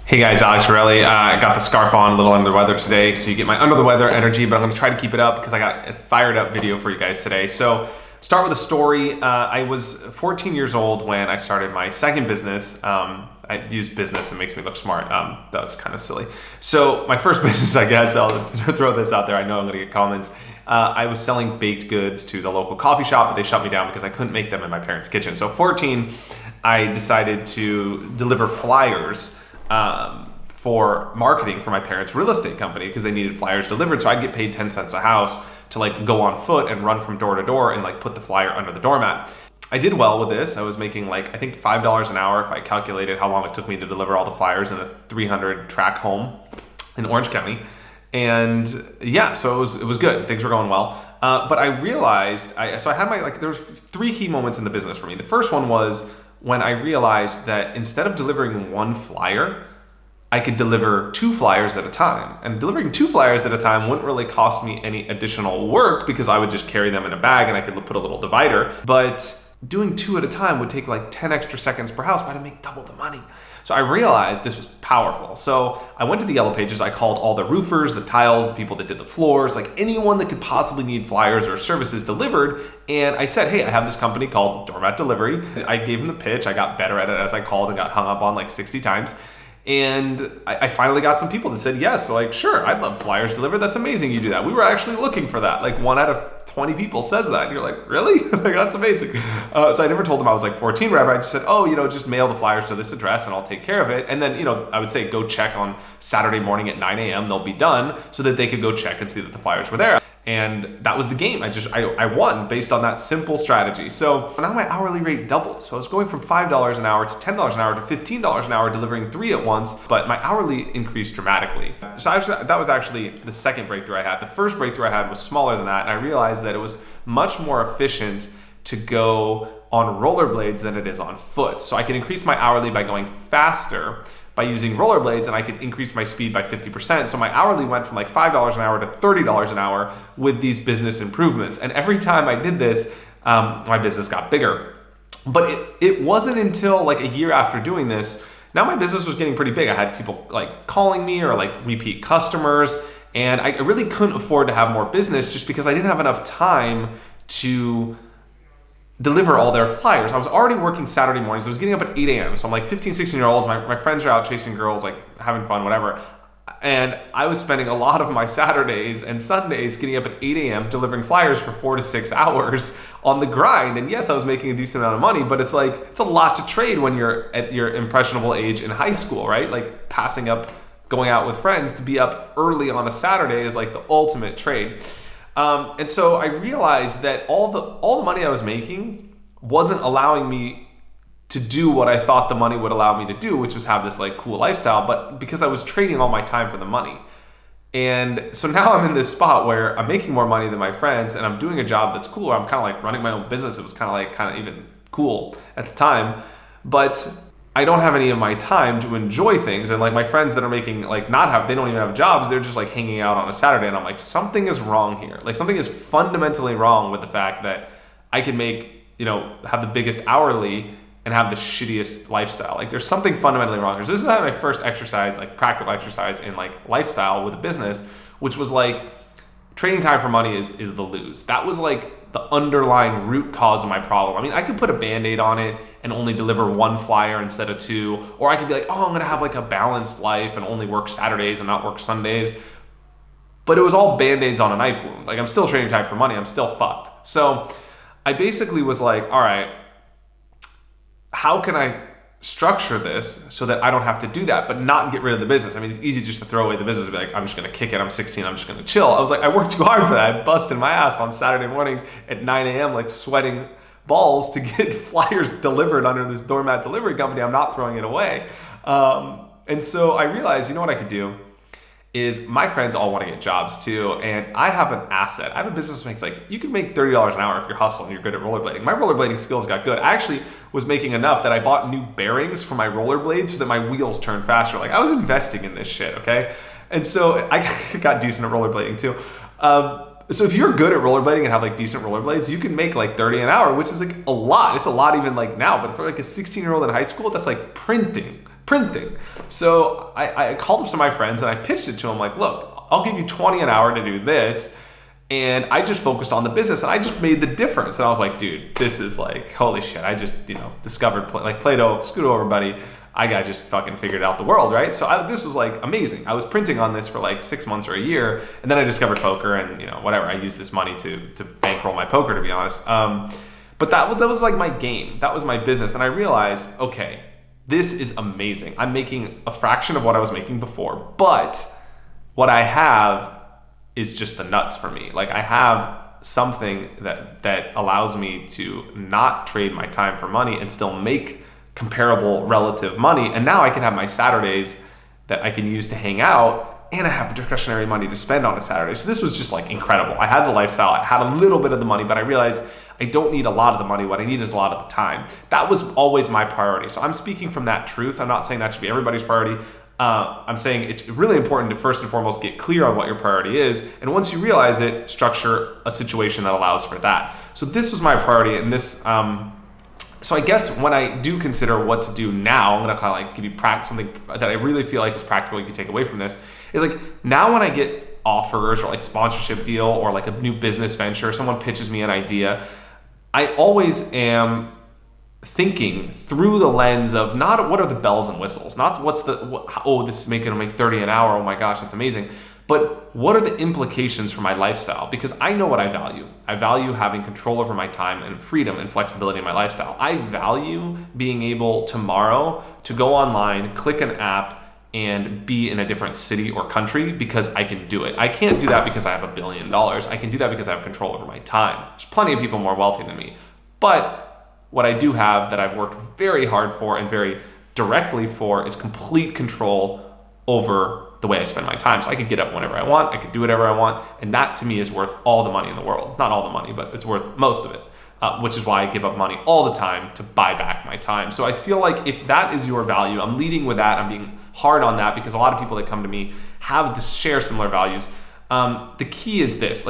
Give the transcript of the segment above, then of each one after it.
Hey guys, Alex Torelli. I got the scarf on, a little under the weather today, so you get my under the weather energy, but I'm gonna try to keep it up because I got a fired up video for you guys today. So start with a story. I was 14 years old when I started my second business. I use business, it makes me look smart. That's kind of silly. So my first business, I guess, I'll throw this out there. I know I'm gonna get comments. I was selling baked goods to the local coffee shop, but they shut me down because I couldn't make them in my parents' kitchen. So 14, I decided to deliver flyers for marketing for my parents' real estate company because they needed flyers delivered. So I'd get paid 10 cents a house to like go on foot and run from door to door and like put the flyer under the doormat. I did well with this. I was making like, I think $5 an hour if I calculated how long it took me to deliver all the flyers in a 300 track home in Orange County. And yeah, so it was good. Things were going well. But I realized, so I had there was three key moments in the business for me. The first one was when I realized that instead of delivering one flyer, I could deliver two flyers at a time. And delivering two flyers at a time wouldn't really cost me any additional work because I would just carry them in a bag and I could put a little divider. But doing two at a time would take like 10 extra seconds per house, but I'd make double the money. So I realized this was powerful. So I went to the Yellow Pages. I called all the roofers, the tiles, the people that did the floors, like anyone that could possibly need flyers or services delivered. And I said, hey, I have this company called Doormat Delivery. I gave them the pitch. I got better at it as I called and got hung up on like 60 times. And I finally got some people that said yes. So like, sure, I'd love flyers delivered. That's amazing you do that. We were actually looking for that. Like 1 out of 20 people says that. And you're like, really? Like, that's amazing. So I never told them I was like 14, whatever. I just said, oh, just mail the flyers to this address and I'll take care of it. And then, I would say go check on Saturday morning at 9 a.m. They'll be done so that they could go check and see that the flyers were there. And that was the game. I won based on that simple strategy. So now my hourly rate doubled. So I was going from $5 an hour to $10 an hour to $15 an hour, delivering 3 at once, but my hourly increased dramatically. So that was actually the second breakthrough I had. The first breakthrough I had was smaller than that. And I realized that it was much more efficient to go on rollerblades than it is on foot. So I could increase my hourly by going faster by using rollerblades, and I could increase my speed by 50%. So my hourly went from like $5 an hour to $30 an hour with these business improvements. And every time I did this, my business got bigger. But it wasn't until like a year after doing this, now my business was getting pretty big. I had people like calling me or like repeat customers, and I really couldn't afford to have more business just because I didn't have enough time to deliver all their flyers. I was already working Saturday mornings. I was getting up at 8 a.m. So I'm like 15, 16-year-olds. My friends are out chasing girls, like having fun, whatever. And I was spending a lot of my Saturdays and Sundays getting up at 8 a.m. delivering flyers for 4 to 6 hours on the grind. And yes, I was making a decent amount of money, but it's like, it's a lot to trade when you're at your impressionable age in high school, right? Like passing up, going out with friends to be up early on a Saturday is like the ultimate trade. And so I realized that all the money I was making wasn't allowing me to do what I thought the money would allow me to do, which was have this like cool lifestyle, but because I was trading all my time for the money. And so now I'm in this spot where I'm making more money than my friends and I'm doing a job that's cool, or I'm kind of like running my own business. It was kind of even cool at the time, but I don't have any of my time to enjoy things. And like my friends that are making like they don't even have jobs. They're just like hanging out on a Saturday. And I'm like, something is wrong here. Like something is fundamentally wrong with the fact that I can make, have the biggest hourly and have the shittiest lifestyle. Like there's something fundamentally wrong here. So this is my first exercise, like practical exercise in like lifestyle with a business, which was like trading time for money is the lose. That was like the underlying root cause of my problem. I mean, I could put a Band-Aid on it and only deliver 1 flyer instead of 2, or I could be like, oh, I'm gonna have like a balanced life and only work Saturdays and not work Sundays. But it was all Band-Aids on a knife wound. Like I'm still trading time for money, I'm still fucked. So I basically was like, all right, how can I structure this so that I don't have to do that, but not get rid of the business? I mean, it's easy just to throw away the business and be like, I'm just gonna kick it, I'm 16, I'm just gonna chill. I was like, I worked too hard for that. I busted my ass on Saturday mornings at 9 a.m. like sweating balls to get flyers delivered under this doormat delivery company. I'm not throwing it away. And so I realized, what I could do is my friends all want to get jobs too, and I have an asset. I have a business that makes you can make $30 an hour if you're hustling and you're good at rollerblading. My rollerblading skills got good. I actually was making enough that I bought new bearings for my rollerblades so that my wheels turn faster. Like I was investing in this shit, okay? And so I got decent at rollerblading too. So if you're good at rollerblading and have like decent rollerblades, you can make like 30 an hour, which is like a lot. It's a lot even like now, but for like a 16-year-old in high school, that's like printing printing. So I called up some of my friends and I pitched it to them like, look, I'll give you 20 an hour to do this. And I just focused on the business and I just made the difference. And I was like, dude, this is like, holy shit. I just, discovered like Play-Doh, scoot over, buddy. I just fucking figured out the world, right? So this was like amazing. I was printing on this for like 6 months or a year. And then I discovered poker and, whatever. I used this money to bankroll my poker, to be honest. But that was like my game. That was my business. And I realized, okay, this is amazing. I'm making a fraction of what I was making before, but what I have is just the nuts for me. Like I have something that allows me to not trade my time for money and still make comparable relative money. And now I can have my Saturdays that I can use to hang out, and I have discretionary money to spend on a Saturday. So this was just like incredible. I had the lifestyle, I had a little bit of the money, but I realized I don't need a lot of the money. What I need is a lot of the time. That was always my priority. So I'm speaking from that truth. I'm not saying that should be everybody's priority. I'm saying it's really important to first and foremost get clear on what your priority is. And once you realize it, structure a situation that allows for that. So this was my priority. And this, so I guess when I do consider what to do now, I'm going to kind of like give you something that I really feel like is practical you can take away from this. Is like now when I get offers or like sponsorship deal or like a new business venture, someone pitches me an idea, I always am thinking through the lens of not what are the bells and whistles, not this is making them make 30 an hour, oh my gosh, that's amazing, but what are the implications for my lifestyle? Because I know what I value. I value having control over my time and freedom and flexibility in my lifestyle. I value being able tomorrow to go online, click an app, and be in a different city or country because I can do it. I can't do that because I have $1 billion. I can do that because I have control over my time. There's plenty of people more wealthy than me. But what I do have that I've worked very hard for and very directly for is complete control over the way I spend my time. So I could get up whenever I want, I could do whatever I want, and that to me is worth all the money in the world. Not all the money, but it's worth most of it, which is why I give up money all the time to buy back my time. So I feel like if that is your value, I'm leading with that, I'm being hard on that because a lot of people that come to me share similar values. The key is this,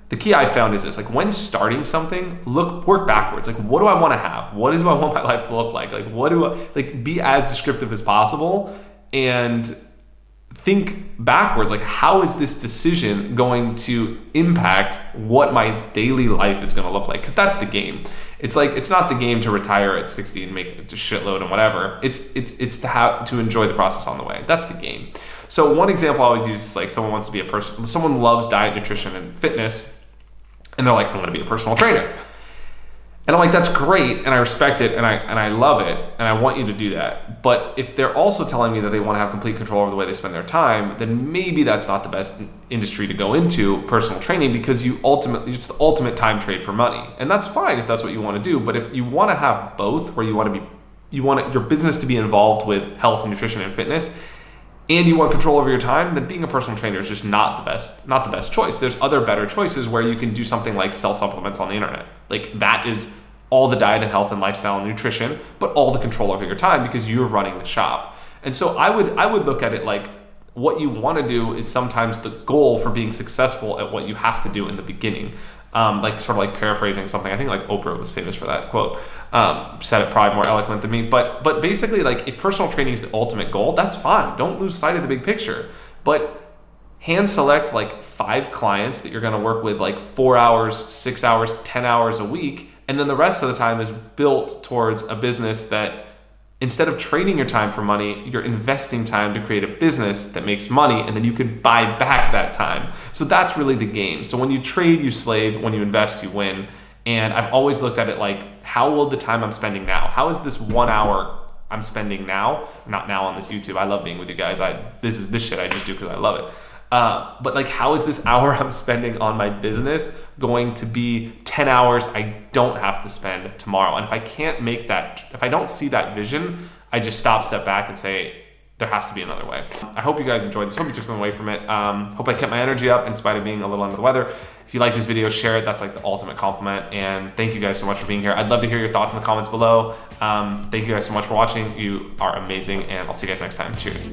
the key I found is this, like when starting something, work backwards. Like, what do I want to have? What do I want my life to look like? Like, be as descriptive as possible and think backwards. Like, how is this decision going to impact what my daily life is going to look like? Because that's the game. It's like, it's not the game to retire at 60 and make a shitload and whatever. It's to enjoy the process on the way. That's the game. So one example I always use is like someone wants to be someone loves diet, nutrition, and fitness. And they're like, I'm going to be a personal trainer. And I'm like, that's great. And I respect it. And I love it. And I want you to do that. But if they're also telling me that they want to have complete control over the way they spend their time, then maybe that's not the best industry to go into, personal training, because it's the ultimate time trade for money. And that's fine if that's what you want to do. But if you want to have both, where you want your business to be involved with health, nutrition, and fitness, and you want control over your time, then being a personal trainer is just not the best choice. There's other better choices where you can do something like sell supplements on the internet. Like that is all the diet and health and lifestyle and nutrition, but all the control over your time because you're running the shop. And so I would look at it like what you want to do is sometimes the goal for being successful at what you have to do in the beginning. Like sort of like paraphrasing something. I think like Oprah was famous for that quote. Said it probably more eloquent than me. But basically, like if personal training is the ultimate goal, that's fine. Don't lose sight of the big picture. But hand select like 5 clients that you're going to work with like 4 hours, 6 hours, 10 hours a week. And then the rest of the time is built towards a business that instead of trading your time for money, you're investing time to create a business that makes money, and then you could buy back that time. So that's really the game. So when you trade, you slave. When you invest, you win. And I've always looked at it like, how will the time I'm spending now? How is this 1 hour I'm spending now? Not now on this YouTube. I love being with you guys. This shit I just do because I love it. But like, how is this hour I'm spending on my business going to be 10 hours I don't have to spend tomorrow? And if I can't make that, if I don't see that vision, I just step back and say, there has to be another way. I hope you guys enjoyed this. Hope you took something away from it. Hope I kept my energy up in spite of being a little under the weather. If you like this video, share it. That's like the ultimate compliment. And thank you guys so much for being here. I'd love to hear your thoughts in the comments below. Thank you guys so much for watching. You are amazing. And I'll see you guys next time. Cheers.